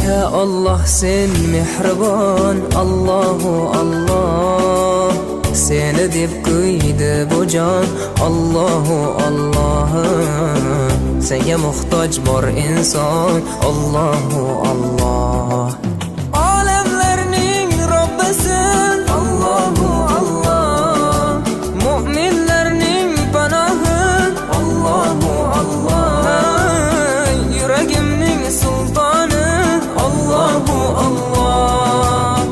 Ya Allah sen mehribon, Allahu Allah. Seni deb kuydi bu jon, Allahu Allah. Senga muhtoj bor inson, Allahu Allah. Olamlarning Robbisin, Allahu Allah. Mu'minlarning panohi, Allahu Allah. Yuragimning sultoni, Allahu Allah.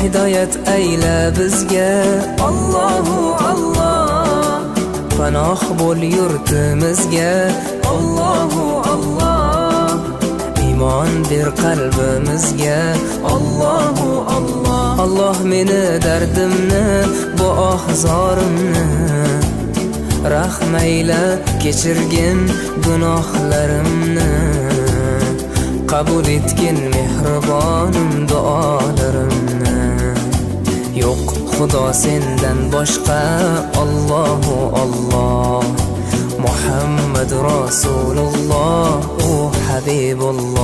Hidayat ayla bizga, Allahu Allah. Panoh bo'l yurtimizga, Allahu Allah. Iymon ber qalbimizga, Allahu Allah. Allah meni dardimni, bu ohzorimni rahmayla kechirgin gunohlarimni. Qabul etgin mehribonim duolarimni. Yo'q Xudo sendan boshqa, Allahu Allah. Muhammad Rasululloh, u Habibulloh.